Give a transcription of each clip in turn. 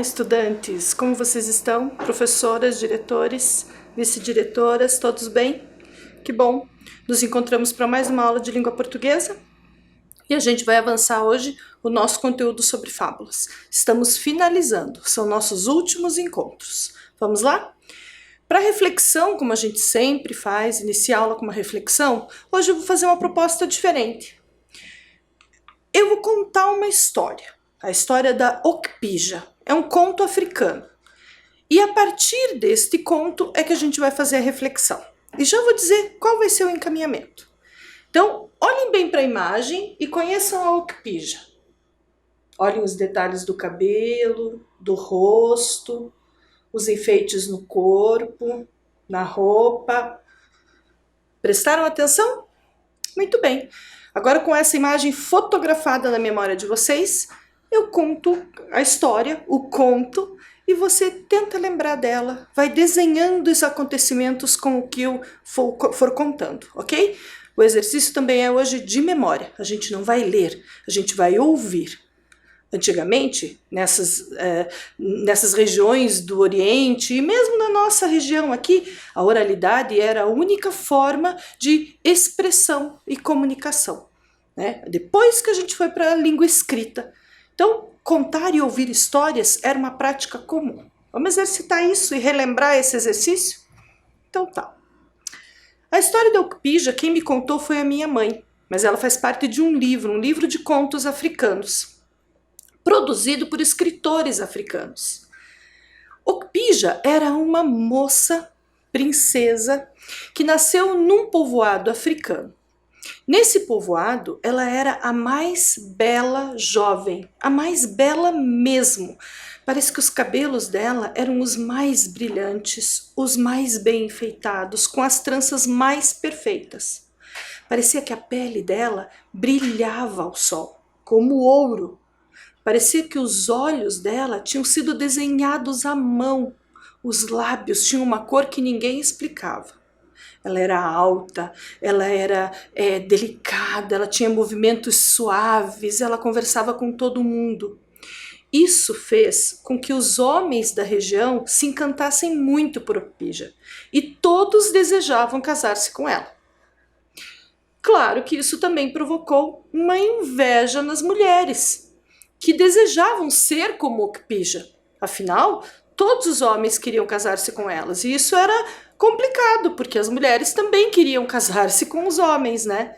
estudantes! Como vocês estão? Professoras, diretores, vice-diretoras, todos bem? Que bom! Nos encontramos para mais uma aula de língua portuguesa e a gente vai avançar hoje o nosso conteúdo sobre fábulas. Estamos finalizando, são nossos últimos encontros. Vamos lá? Para reflexão, como a gente sempre faz, iniciar a aula com uma reflexão, hoje eu vou fazer uma proposta diferente. Eu vou contar uma história, a história da Okpija. É um conto africano. E a partir deste conto é que a gente vai fazer a reflexão. E já vou dizer qual vai ser o encaminhamento. Então, olhem bem para a imagem e conheçam a Okpija. Olhem os detalhes do cabelo, do rosto, os enfeites no corpo, na roupa. Prestaram atenção? Muito bem. Agora, com essa imagem fotografada na memória de vocês, eu conto a história, o conto, e você tenta lembrar dela, vai desenhando os acontecimentos com o que eu for contando, ok? O exercício também é hoje de memória, a gente não vai ler, a gente vai ouvir. Antigamente, nessas regiões do Oriente e mesmo na nossa região aqui, a oralidade era a única forma de expressão e comunicação, né? Depois que a gente foi para a língua escrita. Então, contar e ouvir histórias era uma prática comum. Vamos exercitar isso e relembrar esse exercício? Então tá. A história da Okpija, quem me contou foi a minha mãe, mas ela faz parte de um livro de contos africanos, produzido por escritores africanos. Okpija era uma moça, princesa, que nasceu num povoado africano. Nesse povoado, ela era a mais bela jovem, a mais bela mesmo. Parece que os cabelos dela eram os mais brilhantes, os mais bem enfeitados, com as tranças mais perfeitas. Parecia que a pele dela brilhava ao sol, como ouro. Parecia que os olhos dela tinham sido desenhados à mão. Os lábios tinham uma cor que ninguém explicava. Ela era alta, ela era delicada, ela tinha movimentos suaves, ela conversava com todo mundo. Isso fez com que os homens da região se encantassem muito por Okpija e todos desejavam casar-se com ela. Claro que isso também provocou uma inveja nas mulheres, que desejavam ser como Okpija. Afinal, todos os homens queriam casar-se com elas, e isso era complicado, porque as mulheres também queriam casar-se com os homens, né?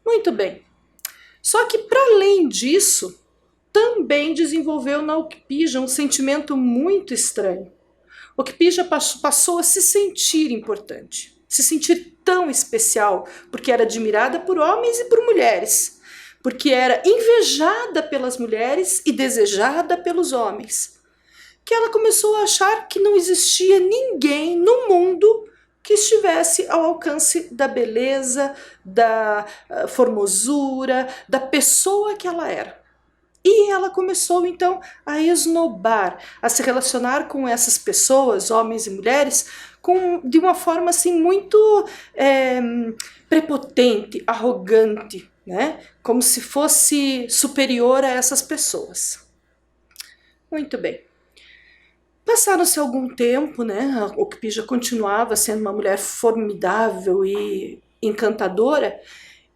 Muito bem. Só que, para além disso, também desenvolveu na Okpija um sentimento muito estranho. Okpija passou a se sentir importante, se sentir tão especial, porque era admirada por homens e por mulheres, porque era invejada pelas mulheres e desejada pelos homens, que ela começou a achar que não existia ninguém no mundo que estivesse ao alcance da beleza, da formosura, da pessoa que ela era. E ela começou então a esnobar, a se relacionar com essas pessoas, homens e mulheres, de uma forma assim muito prepotente, arrogante, né? Como se fosse superior a essas pessoas. Muito bem. Passaram-se algum tempo, né? A Okpija continuava sendo uma mulher formidável e encantadora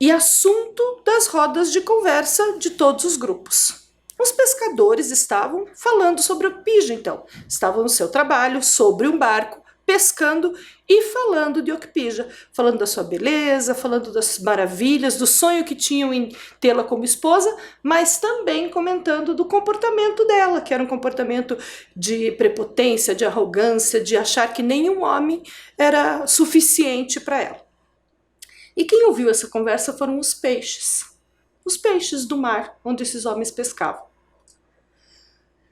e assunto das rodas de conversa de todos os grupos. Os pescadores estavam falando sobre Okpija, então. Estavam no seu trabalho, sobre um barco, pescando e falando de Okpija, falando da sua beleza, falando das maravilhas, do sonho que tinham em tê-la como esposa, mas também comentando do comportamento dela, que era um comportamento de prepotência, de arrogância, de achar que nenhum homem era suficiente para ela. E quem ouviu essa conversa foram os peixes do mar, onde esses homens pescavam.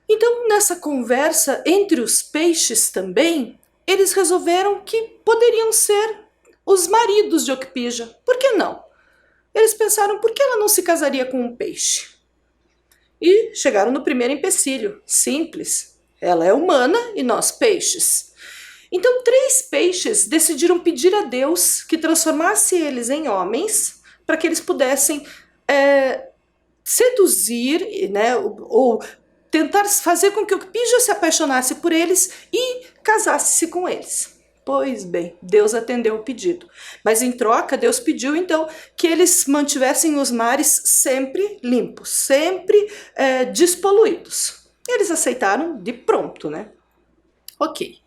Então, nessa conversa entre os peixes também, eles resolveram que poderiam ser os maridos de Okpija. Por que não? Eles pensaram, por que ela não se casaria com um peixe? E chegaram no primeiro empecilho, simples. Ela é humana e nós peixes. Então 3 peixes decidiram pedir a Deus que transformasse eles em homens para que eles pudessem seduzir, né, ou tentar fazer com que Ocpija se apaixonasse por eles e casasse-se com eles. Pois bem, Deus atendeu o pedido. Mas em troca, Deus pediu então que eles mantivessem os mares sempre limpos, sempre despoluídos. Eles aceitaram de pronto, né? Ok.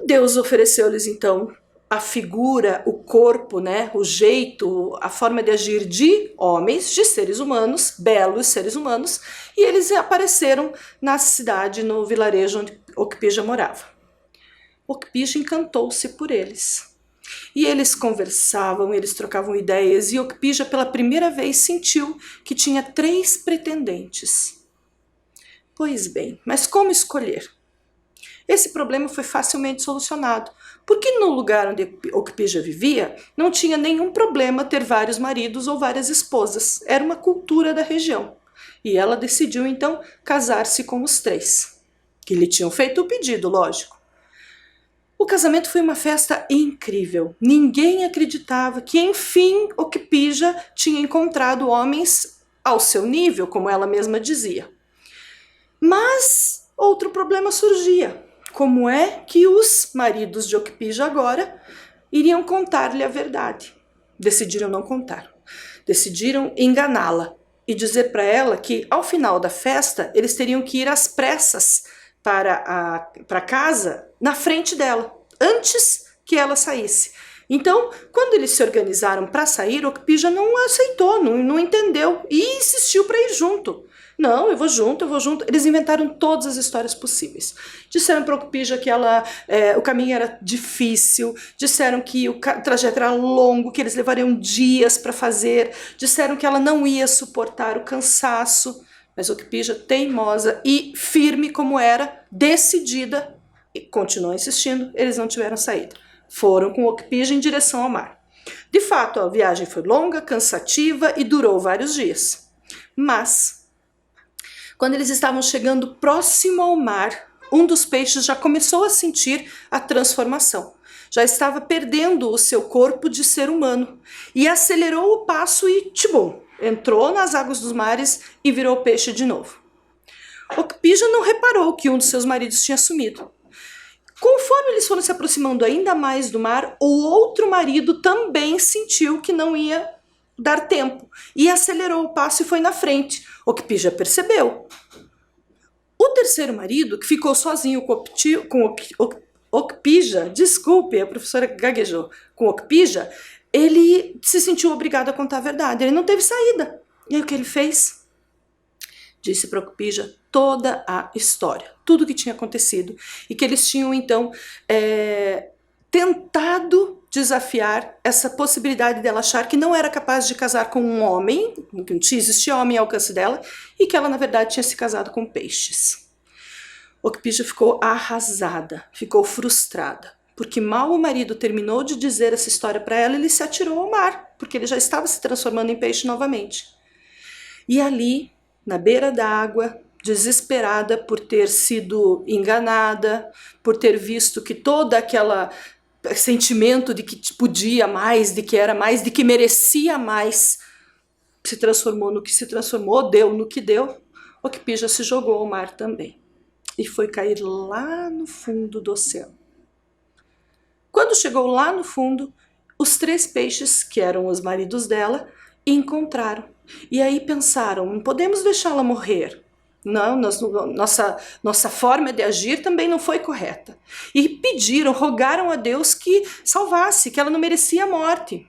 Deus ofereceu-lhes então a figura, o corpo, né, o jeito, a forma de agir de homens, de seres humanos, belos seres humanos, e eles apareceram na cidade, no vilarejo onde Ocpija morava. Ocpija encantou-se por eles. E eles conversavam, eles trocavam ideias, e Ocpija pela primeira vez sentiu que tinha 3 pretendentes. Pois bem, mas como escolher? Esse problema foi facilmente solucionado, porque no lugar onde Ocpija vivia, não tinha nenhum problema ter vários maridos ou várias esposas. Era uma cultura da região. E ela decidiu então casar-se com os 3, que lhe tinham feito o pedido, lógico. O casamento foi uma festa incrível. Ninguém acreditava que, enfim, Ocpija tinha encontrado homens ao seu nível, como ela mesma dizia. Mas outro problema surgia. Como é que os maridos de Ocpija agora iriam contar-lhe a verdade? Decidiram não contar. Decidiram enganá-la e dizer para ela que, ao final da festa, eles teriam que ir às pressas para casa na frente dela, antes que ela saísse. Então, quando eles se organizaram para sair, Ocpija não aceitou, não entendeu e insistiu para ir junto. Não, eu vou junto, eu vou junto. Eles inventaram todas as histórias possíveis. Disseram para Ocpija que o caminho era difícil, disseram que o trajeto era longo, que eles levariam dias para fazer, disseram que ela não ia suportar o cansaço. Mas Ocpija, teimosa e firme como era, decidida, e continuou insistindo, eles não tiveram saída. Foram com Ocpija em direção ao mar. De fato, a viagem foi longa, cansativa e durou vários dias. Mas, quando eles estavam chegando próximo ao mar, um dos peixes já começou a sentir a transformação. Já estava perdendo o seu corpo de ser humano e acelerou o passo e, tchibum, entrou nas águas dos mares e virou peixe de novo. Ocpija não reparou que um dos seus maridos tinha sumido. Conforme eles foram se aproximando ainda mais do mar, o outro marido também sentiu que não ia dar tempo e acelerou o passo e foi na frente. Ocpija percebeu. O terceiro marido, que ficou sozinho com Ocpija, desculpe, a professora gaguejou, com Ocpija, ele se sentiu obrigado a contar a verdade. Ele não teve saída. E aí o que ele fez? Disse para Ocpija toda a história, tudo o que tinha acontecido. E que eles tinham, então, tentado desafiar essa possibilidade dela achar que não era capaz de casar com um homem, que não existia homem ao alcance dela, e que ela, na verdade, tinha se casado com peixes. Ocpija ficou arrasada, ficou frustrada. Porque mal o marido terminou de dizer essa história para ela, ele se atirou ao mar, porque ele já estava se transformando em peixe novamente. E ali, na beira da água, desesperada por ter sido enganada, por ter visto que todo aquele sentimento de que podia mais, de que era mais, de que merecia mais, se transformou no que se transformou, deu no que deu, Ocpija se jogou ao mar também. E foi cair lá no fundo do oceano. Quando chegou lá no fundo, os 3 peixes, que eram os maridos dela, encontraram. E aí pensaram, não podemos deixá-la morrer. Não, nossa forma de agir também não foi correta. E pediram, rogaram a Deus que salvasse, que ela não merecia a morte.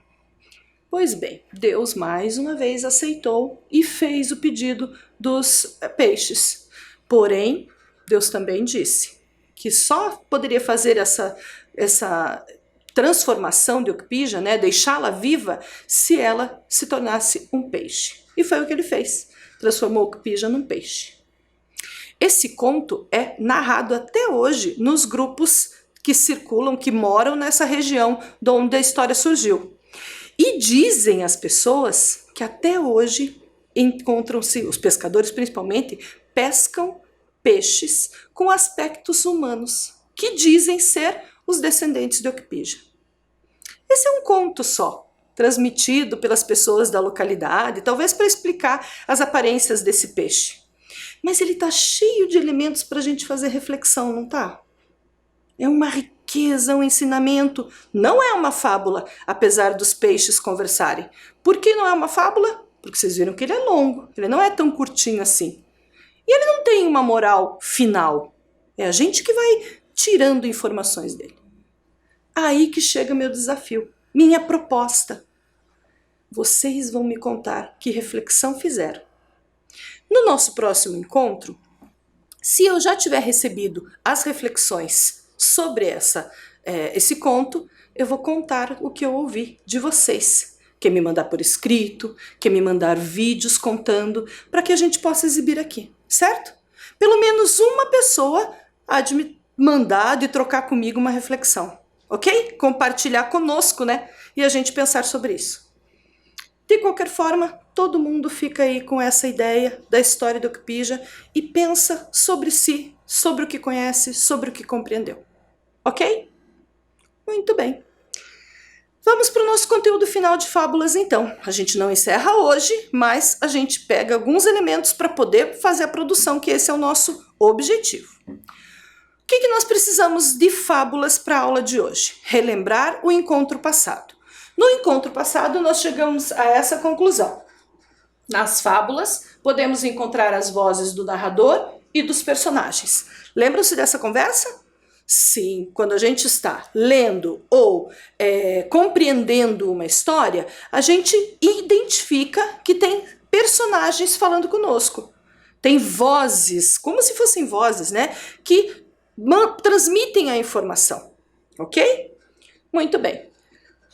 Pois bem, Deus mais uma vez aceitou e fez o pedido dos peixes. Porém, Deus também disse que só poderia fazer essa transformação de Ocpija, né, deixá-la viva, se ela se tornasse um peixe. E foi o que ele fez, transformou Ocpija num peixe. Esse conto é narrado até hoje nos grupos que circulam, que moram nessa região de onde a história surgiu. E dizem as pessoas que até hoje encontram-se, os pescadores principalmente, pescam peixes com aspectos humanos, que dizem ser os descendentes de Ocpija. Esse é um conto só, transmitido pelas pessoas da localidade, talvez para explicar as aparências desse peixe. mas ele está cheio de elementos para a gente fazer reflexão, não tá? É uma riqueza, um ensinamento. Não é uma fábula, apesar dos peixes conversarem. Por que não é uma fábula? Porque vocês viram que ele é longo, ele não é tão curtinho assim. E ele não tem uma moral final. É a gente que vai tirando informações dele. Aí que chega meu desafio, minha proposta. Vocês vão me contar que reflexão fizeram. No nosso próximo encontro, se eu já tiver recebido as reflexões sobre esse conto, eu vou contar o que eu ouvi de vocês. Quer me mandar por escrito, quer me mandar vídeos contando, para que a gente possa exibir aqui, certo? Pelo menos uma pessoa há de me mandar, de trocar comigo uma reflexão, ok? Compartilhar conosco, né? E a gente pensar sobre isso. De qualquer forma, todo mundo fica aí com essa ideia da história do Cupija e pensa sobre si, sobre o que conhece, sobre o que compreendeu. Ok? Muito bem. Vamos para o nosso conteúdo final de fábulas, então. A gente não encerra hoje, mas a gente pega alguns elementos para poder fazer a produção, que esse é o nosso objetivo. O que nós precisamos de fábulas para a aula de hoje? Relembrar o encontro passado. No encontro passado, nós chegamos a essa conclusão. Nas fábulas, podemos encontrar as vozes do narrador e dos personagens. Lembram-se dessa conversa? Sim, quando a gente está lendo ou compreendendo uma história, a gente identifica que tem personagens falando conosco. Tem vozes, como se fossem vozes, né? Que transmitem a informação, ok? Muito bem.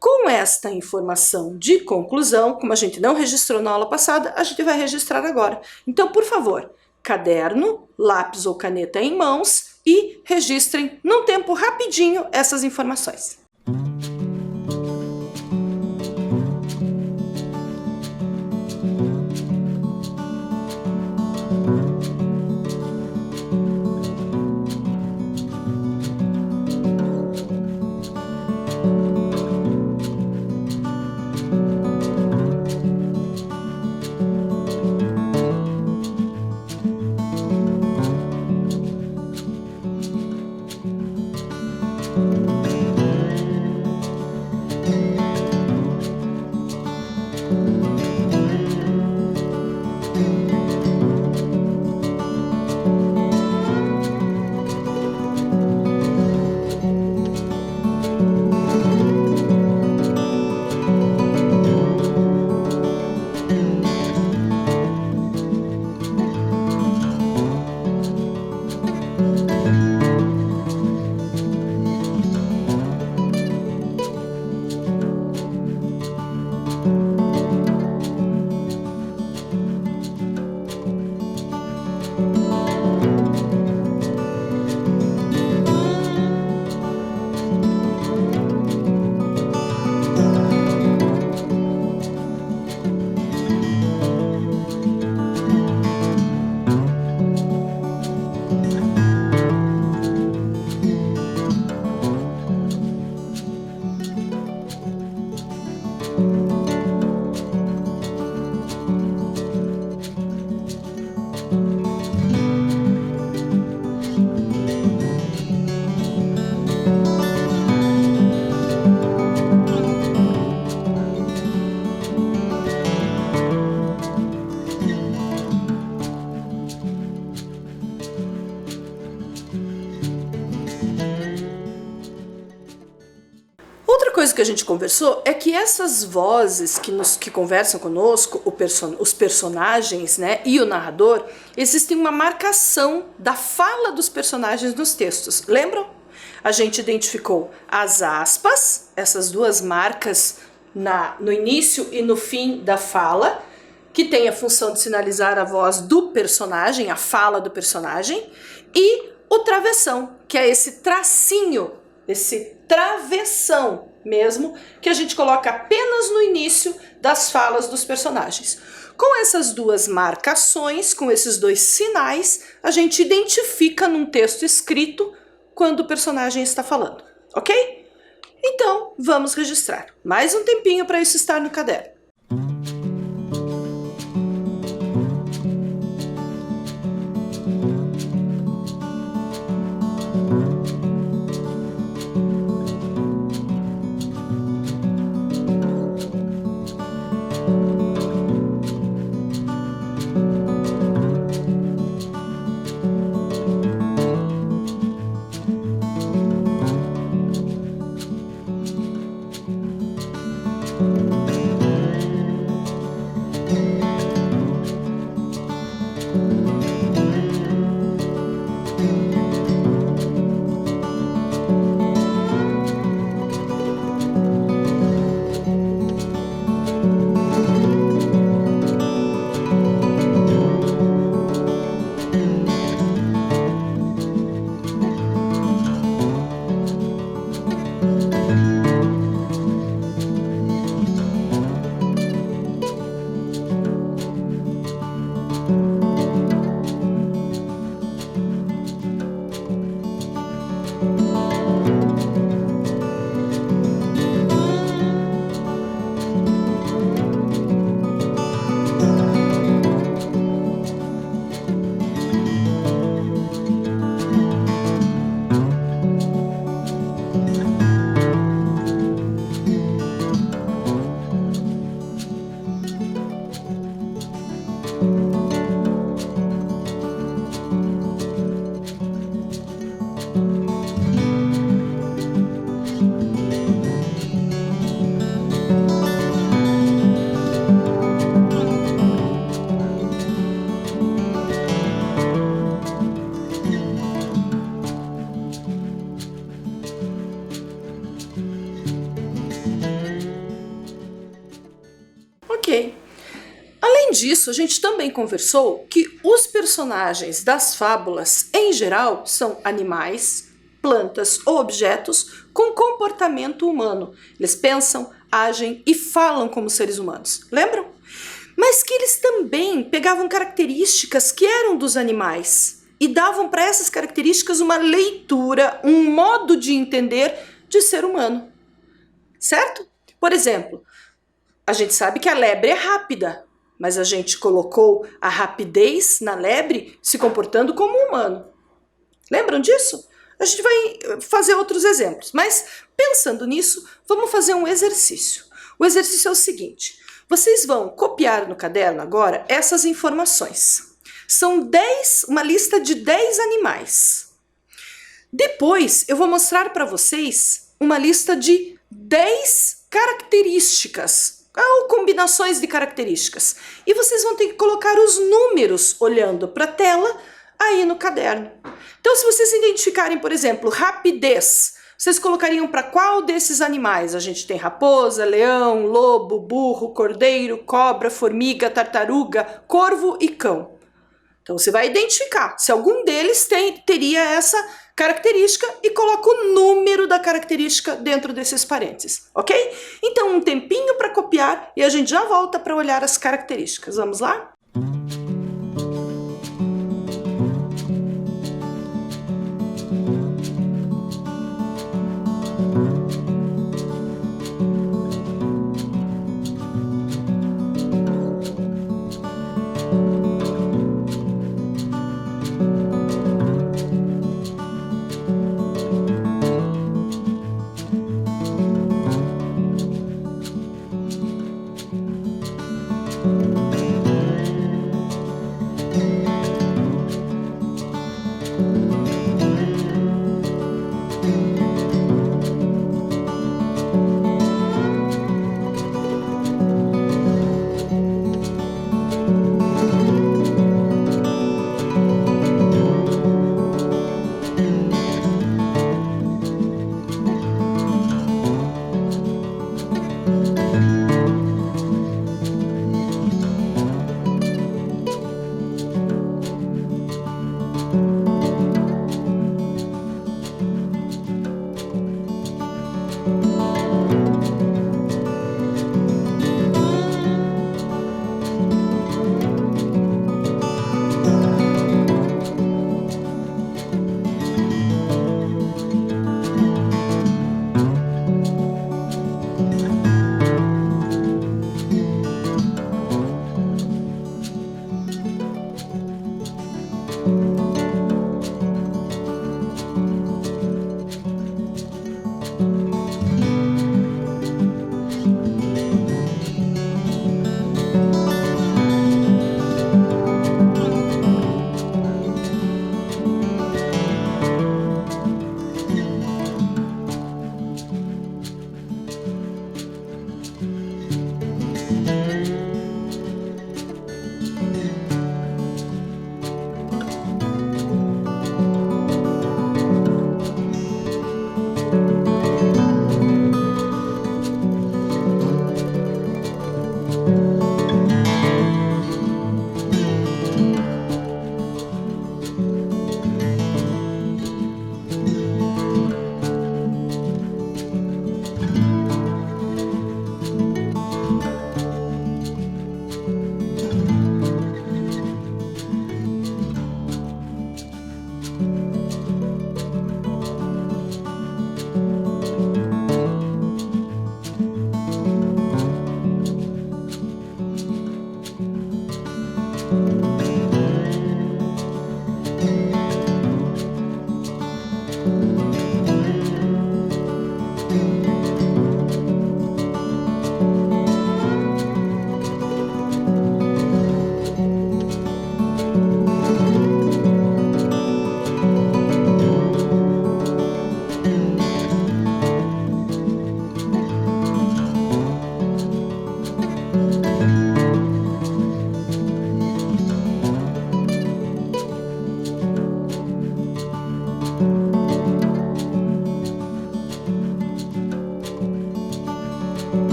Com esta informação de conclusão, como a gente não registrou na aula passada, a gente vai registrar agora. Então, por favor, caderno, lápis ou caneta em mãos e registrem num tempo rapidinho essas informações. Coisa que a gente conversou é que essas vozes que conversam conosco, os personagens, né, e o narrador, existem uma marcação da fala dos personagens nos textos. Lembram? A gente identificou as aspas, essas duas marcas no início e no fim da fala, que tem a função de sinalizar a voz do personagem, a fala do personagem, e o travessão, que é esse tracinho, esse travessão mesmo, que a gente coloca apenas no início das falas dos personagens. Com essas duas marcações, com esses dois sinais, a gente identifica num texto escrito quando o personagem está falando, ok? Então, vamos registrar. Mais um tempinho para isso estar no caderno. disso, a gente também conversou que os personagens das fábulas, em geral, são animais, plantas ou objetos com comportamento humano. Eles pensam, agem e falam como seres humanos. Lembram? Mas que eles também pegavam características que eram dos animais e davam para essas características uma leitura, um modo de entender de ser humano. Certo? Por exemplo, a gente sabe que a lebre é rápida, mas a gente colocou a rapidez na lebre se comportando como um humano. Lembram disso? A gente vai fazer outros exemplos, mas pensando nisso, vamos fazer um exercício. O exercício é o seguinte: vocês vão copiar no caderno agora essas informações. São uma lista de 10 animais. Depois eu vou mostrar para vocês uma lista de 10 características, ou combinações de características. E vocês vão ter que colocar os números olhando para a tela aí no caderno. Então, se vocês identificarem, por exemplo, rapidez, vocês colocariam para qual desses animais? A gente tem raposa, leão, lobo, burro, cordeiro, cobra, formiga, tartaruga, corvo e cão. Então, você vai identificar se algum deles teria essa característica e coloca o número da característica dentro desses parênteses, ok? Então, um tempinho para copiar e a gente já volta para olhar as características. Vamos lá?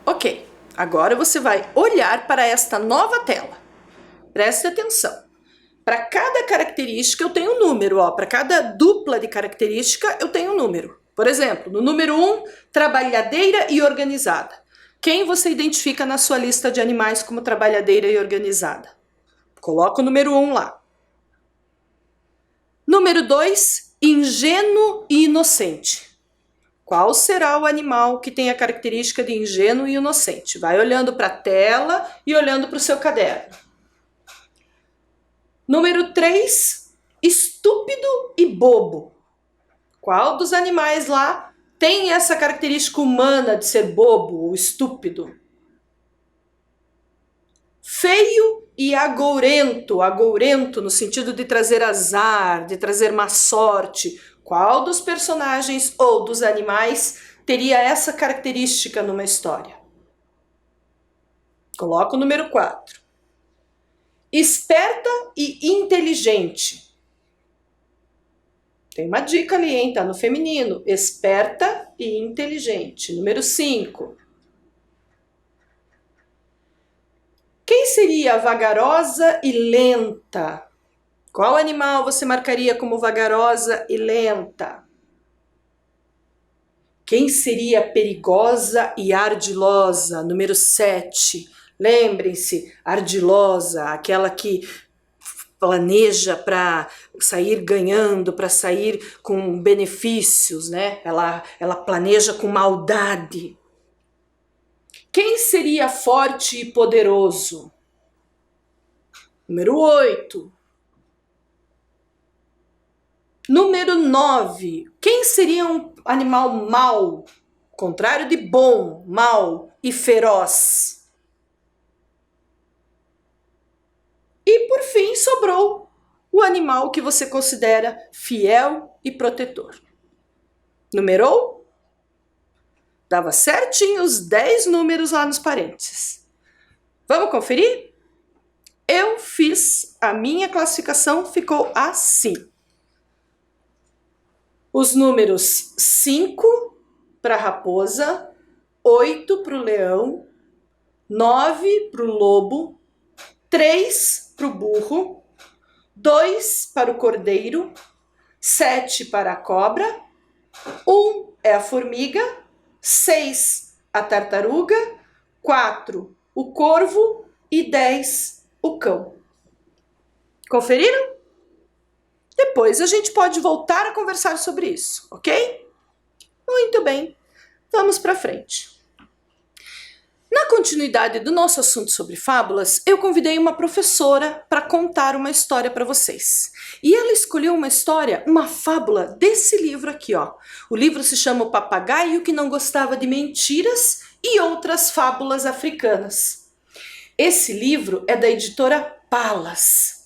Ok, agora você vai olhar para esta nova tela. Preste atenção. Para cada característica eu tenho um número, ó. Para cada dupla de característica eu tenho um número. Por exemplo, no número 1, trabalhadeira e organizada. Quem você identifica na sua lista de animais como trabalhadeira e organizada? Coloca o número 1 lá. Número 2, ingênuo e inocente. Qual será o animal que tem a característica de ingênuo e inocente? Vai olhando para a tela e olhando para o seu caderno. Número 3, estúpido e bobo. Qual dos animais lá tem essa característica humana de ser bobo ou estúpido? Feio e agourento. Agourento no sentido de trazer azar, de trazer má sorte. Qual dos personagens ou dos animais teria essa característica numa história? Coloca o número 4. Esperta e inteligente. Tem uma dica ali, hein? Tá no feminino. Esperta e inteligente. Número 5. Quem seria vagarosa e lenta? Qual animal você marcaria como vagarosa e lenta? Quem seria perigosa e ardilosa? Número 7. Lembrem-se, ardilosa, aquela que planeja para sair ganhando, para sair com benefícios, né? Ela planeja com maldade. Quem seria forte e poderoso? Número 8. Número 9. Quem seria um animal mau? Contrário de bom, mau e feroz. E por fim sobrou o animal que você considera fiel e protetor. Numerou? Dava certinho os 10 números lá nos parênteses. Vamos conferir? Eu fiz, a minha classificação ficou assim. Os números 5 para a raposa, 8 para o leão, 9 para o lobo, 3 para o burro, 2 para o cordeiro, 7 para a cobra, 1 é a formiga, 6 a tartaruga, 4 o corvo e 10 o cão. Conferiram? Depois a gente pode voltar a conversar sobre isso, ok? Muito bem, vamos para frente. Na continuidade do nosso assunto sobre fábulas, eu convidei uma professora para contar uma história para vocês. E ela escolheu uma história, uma fábula desse livro aqui, ó. O livro se chama O Papagaio que Não Gostava de Mentiras e Outras Fábulas Africanas. Esse livro é da editora Palas.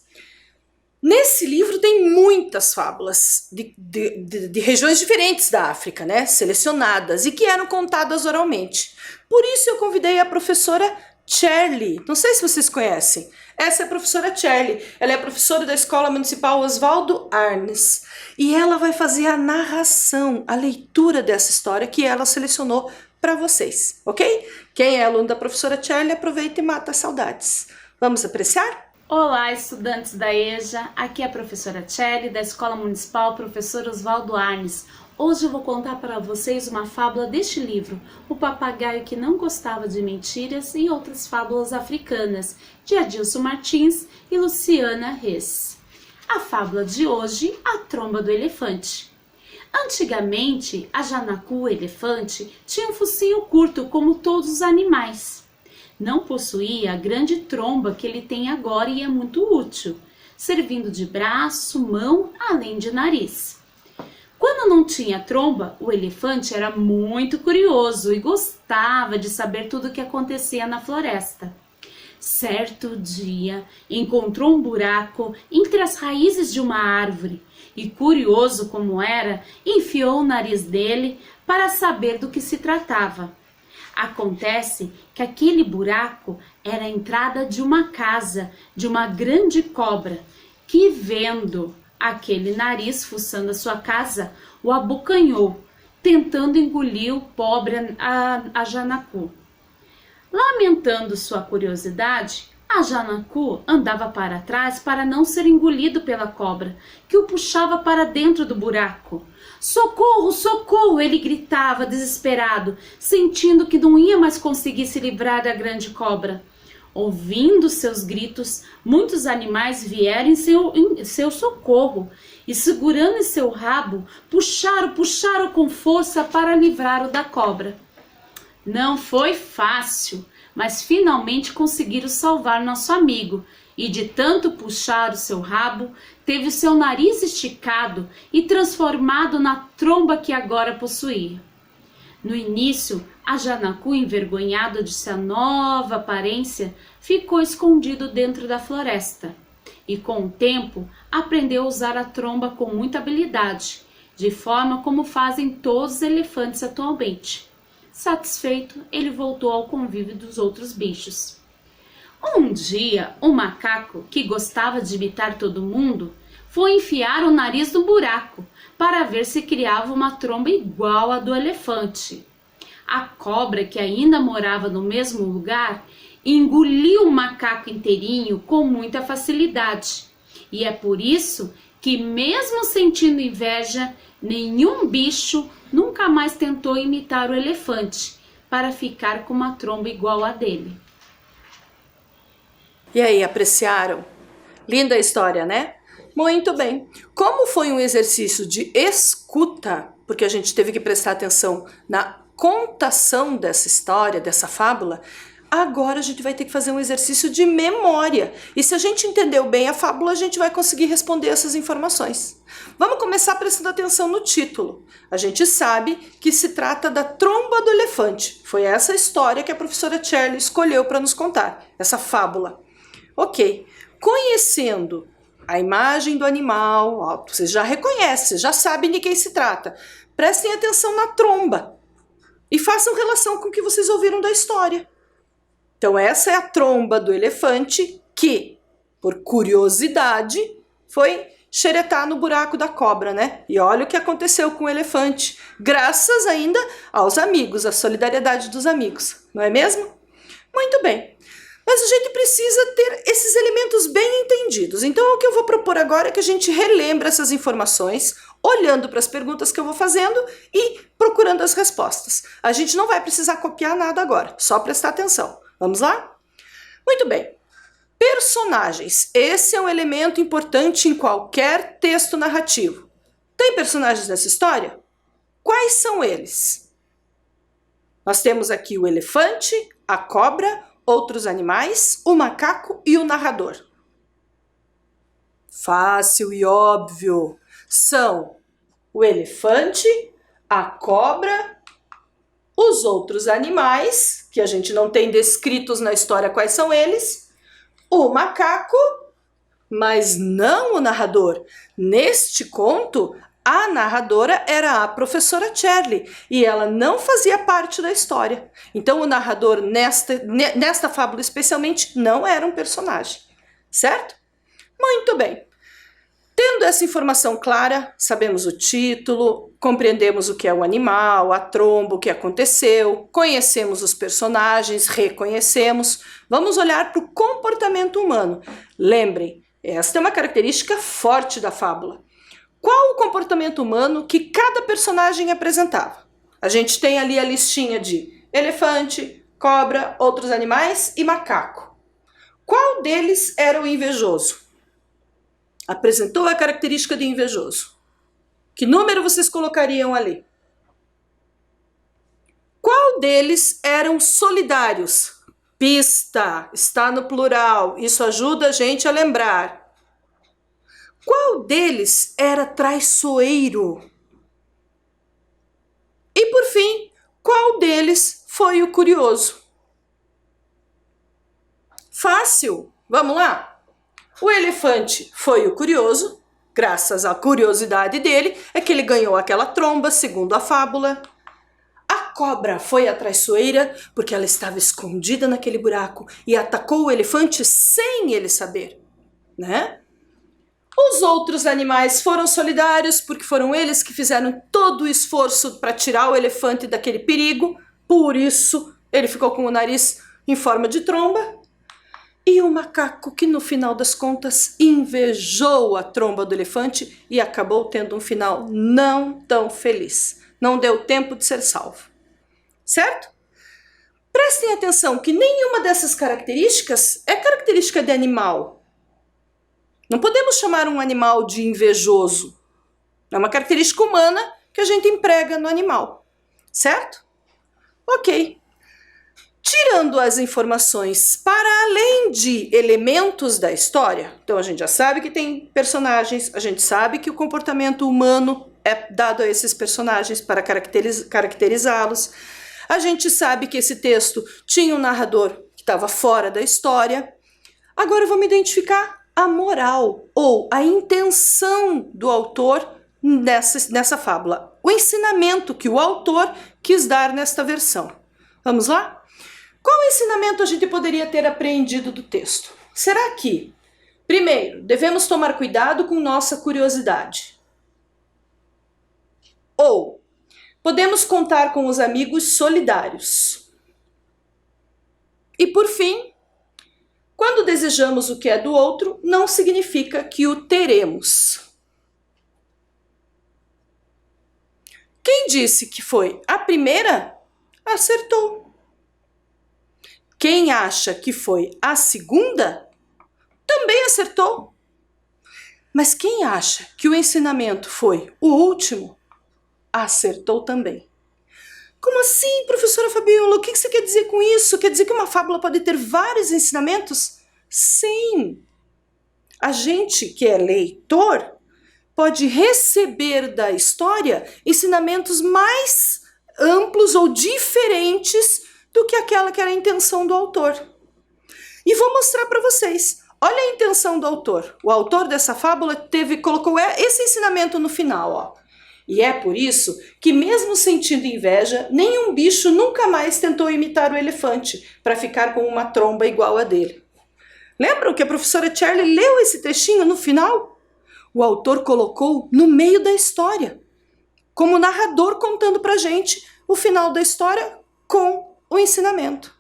Nesse livro tem muitas fábulas de regiões diferentes da África, né? Selecionadas e que eram contadas oralmente. Por isso eu convidei a professora Charlie. Não sei se vocês conhecem. Essa é a professora Charlie. Ela é professora da Escola Municipal Oswaldo Arnes. E ela vai fazer a narração, a leitura dessa história que ela selecionou para vocês, ok? Quem é aluno da professora Charlie, aproveita e mata as saudades. Vamos apreciar? Olá, estudantes da EJA, aqui é a professora Tchely, da Escola Municipal Professor Oswaldo Arnes. Hoje eu vou contar para vocês uma fábula deste livro, O Papagaio que Não Gostava de Mentiras e Outras Fábulas Africanas, de Adilson Martins e Luciana Reis. A fábula de hoje, A Tromba do Elefante. Antigamente, a Janacu, o elefante, tinha um focinho curto como todos os animais. Não possuía a grande tromba que ele tem agora e é muito útil, servindo de braço, mão, além de nariz. Quando não tinha tromba, o elefante era muito curioso e gostava de saber tudo o que acontecia na floresta. Certo dia, encontrou um buraco entre as raízes de uma árvore e, curioso como era, enfiou o nariz dele para saber do que se tratava. Acontece que aquele buraco era a entrada de uma casa de uma grande cobra que, vendo aquele nariz fuçando a sua casa, o abocanhou, tentando engolir o pobre a Janacu. Lamentando sua curiosidade, a Janacu andava para trás para não ser engolido pela cobra, que o puxava para dentro do buraco. Socorro, socorro! Ele gritava, desesperado, sentindo que não ia mais conseguir se livrar da grande cobra. Ouvindo seus gritos, muitos animais vieram em seu socorro e, segurando em seu rabo, puxaram com força para livrá-lo da cobra. Não foi fácil, mas finalmente conseguiram salvar nosso amigo e, de tanto puxar o seu rabo, teve o seu nariz esticado e transformado na tromba que agora possuía. No início, a Janacu, envergonhado de sua nova aparência, ficou escondido dentro da floresta e, com o tempo, aprendeu a usar a tromba com muita habilidade, de forma como fazem todos os elefantes atualmente. Satisfeito, ele voltou ao convívio dos outros bichos. Um dia, um macaco, que gostava de imitar todo mundo, foi enfiar o nariz no buraco para ver se criava uma tromba igual à do elefante. A cobra, que ainda morava no mesmo lugar, engoliu o macaco inteirinho com muita facilidade. E é por isso que, mesmo sentindo inveja, nenhum bicho nunca mais tentou imitar o elefante para ficar com uma tromba igual à dele. E aí, apreciaram? Linda a história, né? Muito bem. Como foi um exercício de escuta, porque a gente teve que prestar atenção na contação dessa história, dessa fábula, agora a gente vai ter que fazer um exercício de memória. E se a gente entendeu bem a fábula, a gente vai conseguir responder essas informações. Vamos começar prestando atenção no título. A gente sabe que se trata da tromba do elefante. Foi essa história que a professora Tchely escolheu para nos contar, essa fábula. Ok. Conhecendo a imagem do animal, ó, vocês já reconhecem, vocês já sabem de quem se trata. Prestem atenção na tromba e façam relação com o que vocês ouviram da história. Então essa é a tromba do elefante que, por curiosidade, foi xeretar no buraco da cobra, né? E olha o que aconteceu com o elefante, graças ainda aos amigos, à solidariedade dos amigos, não é mesmo? Muito bem. Mas a gente precisa ter esses elementos bem entendidos. Então o que eu vou propor agora é que a gente relembre essas informações, olhando para as perguntas que eu vou fazendo e procurando as respostas. A gente não vai precisar copiar nada agora, só prestar atenção. Vamos lá? Muito bem. Personagens. Esse é um elemento importante em qualquer texto narrativo. Tem personagens nessa história? Quais são eles? Nós temos aqui o elefante, a cobra, outros animais, o macaco e o narrador. Fácil e óbvio. São o elefante, a cobra, os outros animais, que a gente não tem descritos na história quais são eles, o macaco, mas não o narrador. Neste conto, a narradora era a professora Tchely e ela não fazia parte da história. Então o narrador nesta fábula especialmente não era um personagem, certo? Muito bem. Tendo essa informação clara, sabemos o título, compreendemos o que é o animal, a tromba, o que aconteceu, conhecemos os personagens, reconhecemos. Vamos olhar para o comportamento humano. Lembrem, esta é uma característica forte da fábula. Qual o comportamento humano que cada personagem apresentava? A gente tem ali a listinha de elefante, cobra, outros animais e macaco. Qual deles era o invejoso? Apresentou a característica de invejoso. Que número vocês colocariam ali? Qual deles eram solidários? Pista, está no plural, isso ajuda a gente a lembrar. Qual deles era traiçoeiro? E por fim, qual deles foi o curioso? Fácil, vamos lá? O elefante foi o curioso, graças à curiosidade dele, é que ele ganhou aquela tromba, segundo a fábula. A cobra foi a traiçoeira, porque ela estava escondida naquele buraco e atacou o elefante sem ele saber, né? Os outros animais foram solidários, porque foram eles que fizeram todo o esforço para tirar o elefante daquele perigo, por isso ele ficou com o nariz em forma de tromba. E o macaco que no final das contas invejou a tromba do elefante e acabou tendo um final não tão feliz. Não deu tempo de ser salvo. Certo? Prestem atenção que nenhuma dessas características é característica de animal. Não podemos chamar um animal de invejoso. É uma característica humana que a gente emprega no animal. Certo? Ok. Tirando as informações para além de elementos da história, então a gente já sabe que tem personagens, a gente sabe que o comportamento humano é dado a esses personagens para caracterizá-los, a gente sabe que esse texto tinha um narrador que estava fora da história. Agora vamos identificar a moral ou a intenção do autor nessa fábula, o ensinamento que o autor quis dar nesta versão. Vamos lá? Qual ensinamento a gente poderia ter aprendido do texto? Será que, primeiro, devemos tomar cuidado com nossa curiosidade? Ou podemos contar com os amigos solidários? E por fim, quando desejamos o que é do outro, não significa que o teremos. Quem disse que foi a primeira, acertou. Quem acha que foi a segunda, também acertou. Mas quem acha que o ensinamento foi o último, acertou também. Como assim, professora Fabiola? O que você quer dizer com isso? Quer dizer que uma fábula pode ter vários ensinamentos? Sim. A gente que é leitor pode receber da história ensinamentos mais amplos ou diferentes do que aquela que era a intenção do autor. E vou mostrar para vocês. Olha a intenção do autor. O autor dessa fábula colocou esse ensinamento no final, ó. E é por isso que, mesmo sentindo inveja, nenhum bicho nunca mais tentou imitar o elefante para ficar com uma tromba igual a dele. Lembram que a professora Shirley leu esse trechinho no final? O autor colocou no meio da história, como narrador contando para a gente o final da história com o ensinamento.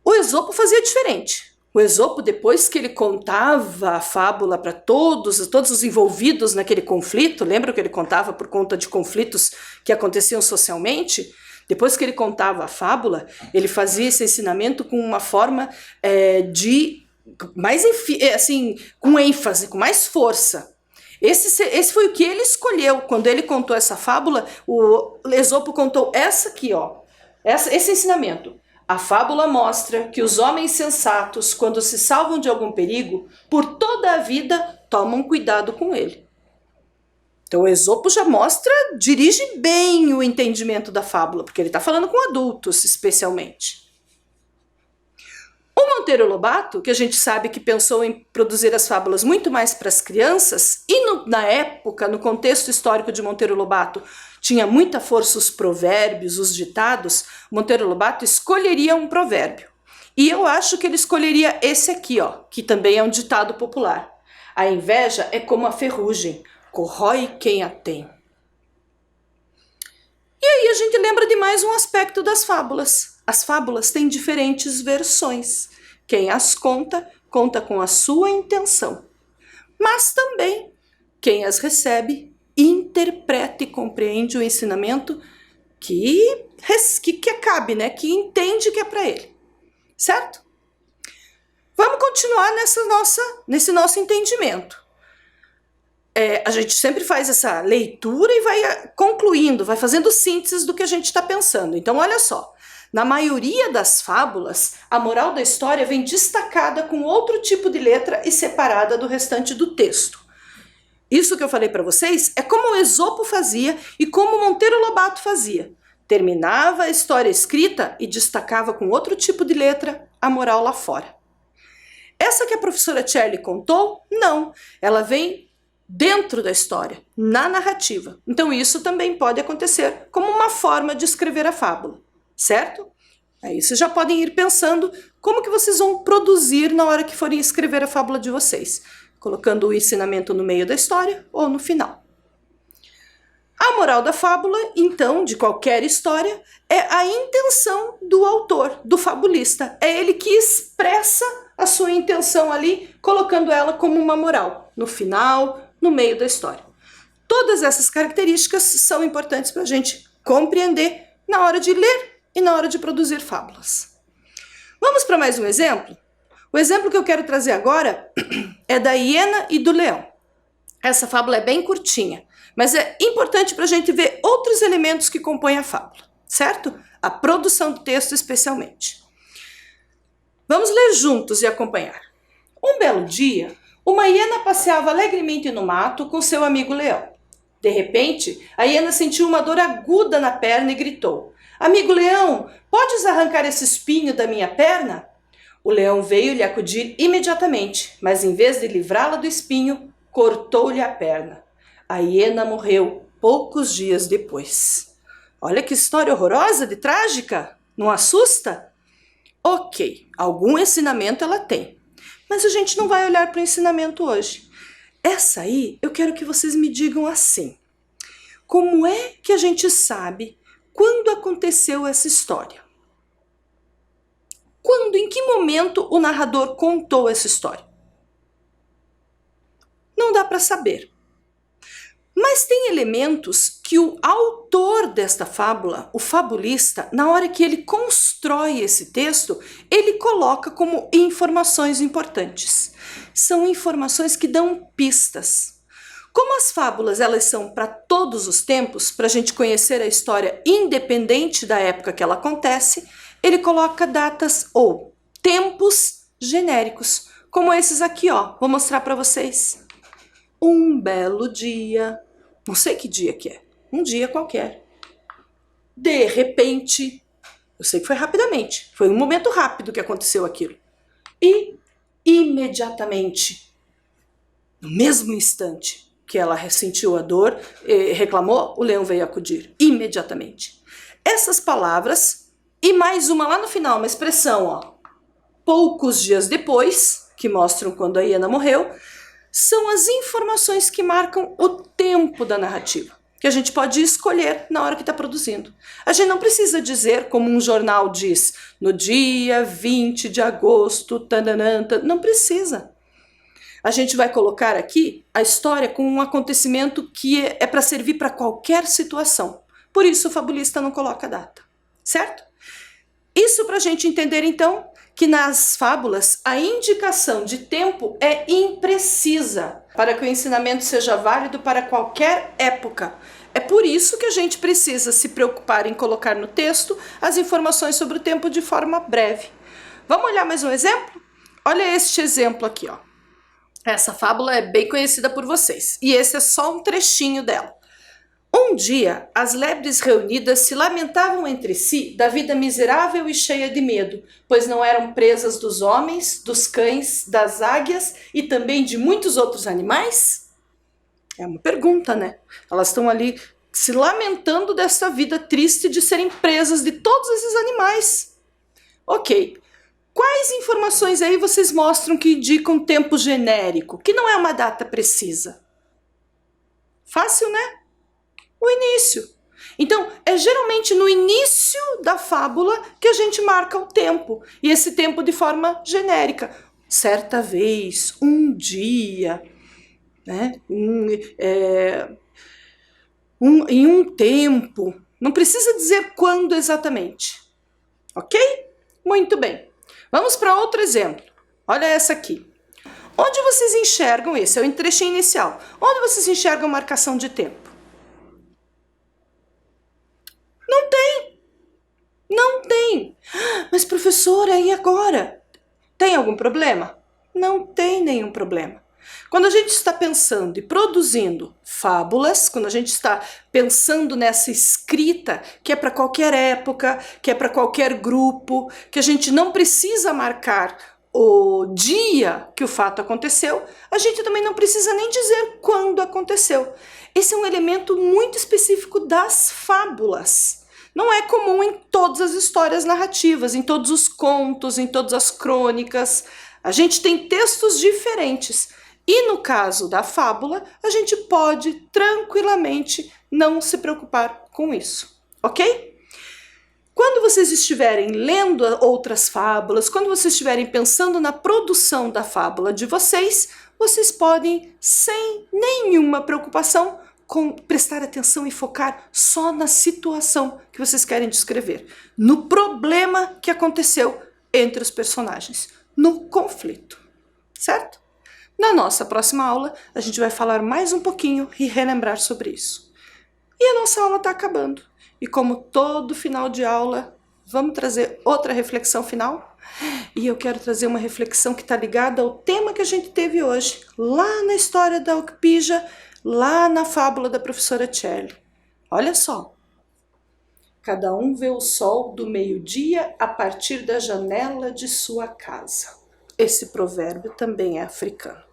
O Esopo fazia diferente. O Esopo, depois que ele contava a fábula para todos os envolvidos naquele conflito, lembra que ele contava por conta de conflitos que aconteciam socialmente? Depois que ele contava a fábula, ele fazia esse ensinamento com uma forma com ênfase, com mais força. Esse foi o que ele escolheu. Quando ele contou essa fábula, o Esopo contou essa aqui, ó. Esse ensinamento. A fábula mostra que os homens sensatos, quando se salvam de algum perigo, por toda a vida tomam cuidado com ele. Então o Esopo já dirige bem o entendimento da fábula, porque ele está falando com adultos, especialmente. O Monteiro Lobato, que a gente sabe que pensou em produzir as fábulas muito mais para as crianças, e na época, no contexto histórico de Monteiro Lobato, tinha muita força os provérbios, os ditados, Monteiro Lobato escolheria um provérbio. E eu acho que ele escolheria esse aqui, ó, que também é um ditado popular. A inveja é como a ferrugem, corrói quem a tem. E aí a gente lembra de mais um aspecto das fábulas. As fábulas têm diferentes versões. Quem as conta, conta com a sua intenção. Mas também quem as recebe, interpreta e compreende o ensinamento que cabe, né? Que entende que é para ele. Certo? Vamos continuar nesse nosso entendimento. A gente sempre faz essa leitura e vai concluindo, vai fazendo síntese do que a gente está pensando. Então, olha só. Na maioria das fábulas, a moral da história vem destacada com outro tipo de letra e separada do restante do texto. Isso que eu falei para vocês é como o Esopo fazia e como Monteiro Lobato fazia. Terminava a história escrita e destacava com outro tipo de letra a moral lá fora. Essa que a professora Tcherli contou, não. Ela vem dentro da história, na narrativa. Então isso também pode acontecer como uma forma de escrever a fábula, certo? Aí vocês já podem ir pensando como que vocês vão produzir na hora que forem escrever a fábula de vocês, colocando o ensinamento no meio da história ou no final. A moral da fábula, então, de qualquer história, é a intenção do autor, do fabulista. É ele que expressa a sua intenção ali, colocando ela como uma moral, no final, no meio da história. Todas essas características são importantes para a gente compreender na hora de ler e na hora de produzir fábulas. Vamos para mais um exemplo? O exemplo que eu quero trazer agora é da hiena e do leão. Essa fábula é bem curtinha, mas é importante para a gente ver outros elementos que compõem a fábula, certo? A produção do texto especialmente. Vamos ler juntos e acompanhar. Um belo dia, uma hiena passeava alegremente no mato com seu amigo leão. De repente, a hiena sentiu uma dor aguda na perna e gritou: "Amigo leão, podes arrancar esse espinho da minha perna?" O leão veio lhe acudir imediatamente, mas em vez de livrá-la do espinho, cortou-lhe a perna. A hiena morreu poucos dias depois. Olha que história horrorosa de trágica! Não assusta? Ok, algum ensinamento ela tem, mas a gente não vai olhar para o ensinamento hoje. Essa aí eu quero que vocês me digam assim: como é que a gente sabe quando aconteceu essa história? Quando, em que momento o narrador contou essa história? Não dá para saber. Mas tem elementos que o autor desta fábula, o fabulista, na hora que ele constrói esse texto, ele coloca como informações importantes. São informações que dão pistas. Como as fábulas elas são para todos os tempos, para a gente conhecer a história independente da época que ela acontece, ele coloca datas ou tempos genéricos, como esses aqui, ó. Vou mostrar para vocês. Um belo dia, não sei que dia que é, um dia qualquer. De repente, eu sei que foi rapidamente, foi um momento rápido que aconteceu aquilo. E imediatamente, no mesmo instante que ela ressentiu a dor, reclamou, o leão veio acudir, imediatamente. Essas palavras, e mais uma lá no final, uma expressão, ó, poucos dias depois, que mostram quando a hiena morreu, são as informações que marcam o tempo da narrativa, que a gente pode escolher na hora que está produzindo. A gente não precisa dizer, como um jornal diz, no dia 20 de agosto, tanananta, não precisa. A gente vai colocar aqui a história com um acontecimento que é para servir para qualquer situação. Por isso o fabulista não coloca data, certo? Isso para a gente entender, então, que nas fábulas a indicação de tempo é imprecisa para que o ensinamento seja válido para qualquer época. É por isso que a gente precisa se preocupar em colocar no texto as informações sobre o tempo de forma breve. Vamos olhar mais um exemplo? Olha este exemplo aqui, ó. Essa fábula é bem conhecida por vocês e esse é só um trechinho dela. Um dia, as lebres reunidas se lamentavam entre si da vida miserável e cheia de medo, pois não eram presas dos homens, dos cães, das águias e também de muitos outros animais? É uma pergunta, né? Elas estão ali se lamentando dessa vida triste de serem presas de todos esses animais. Ok, Quais informações aí vocês mostram que indicam tempo genérico, que não é uma data precisa? Fácil, né? O início. Então, é geralmente no início da fábula que a gente marca o tempo, e esse tempo de forma genérica. Certa vez, um dia, né? Em um tempo. Não precisa dizer quando exatamente. Ok? Muito bem. Vamos para outro exemplo. Olha essa aqui. Onde vocês enxergam, esse é o trechinho inicial, onde vocês enxergam marcação de tempo? Não tem. Não tem. Mas professora, e agora? Tem algum problema? Não tem nenhum problema. Quando a gente está pensando e produzindo fábulas, quando a gente está pensando nessa escrita que é para qualquer época, que é para qualquer grupo, que a gente não precisa marcar o dia que o fato aconteceu, a gente também não precisa nem dizer quando aconteceu. Esse é um elemento muito específico das fábulas. Não é comum em todas as histórias narrativas, em todos os contos, em todas as crônicas. A gente tem textos diferentes. E no caso da fábula, a gente pode tranquilamente não se preocupar com isso, ok? Quando vocês estiverem lendo outras fábulas, quando vocês estiverem pensando na produção da fábula de vocês, vocês podem, sem nenhuma preocupação, prestar atenção e focar só na situação que vocês querem descrever, no problema que aconteceu entre os personagens, no conflito, certo? Na nossa próxima aula, a gente vai falar mais um pouquinho e relembrar sobre isso. E a nossa aula está acabando. E como todo final de aula, vamos trazer outra reflexão final? E eu quero trazer uma reflexão que está ligada ao tema que a gente teve hoje, lá na história da Ocpija, lá na fábula da professora Shelley. Olha só. Cada um vê o sol do meio-dia a partir da janela de sua casa. Esse provérbio também é africano.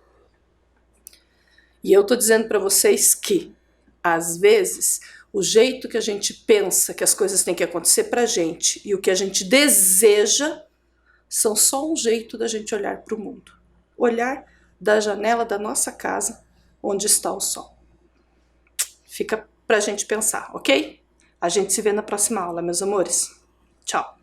E eu estou dizendo para vocês que, às vezes, o jeito que a gente pensa que as coisas têm que acontecer para a gente e o que a gente deseja são só um jeito da gente olhar para o mundo. Olhar da janela da nossa casa onde está o sol. Fica para a gente pensar, ok? A gente se vê na próxima aula, meus amores. Tchau!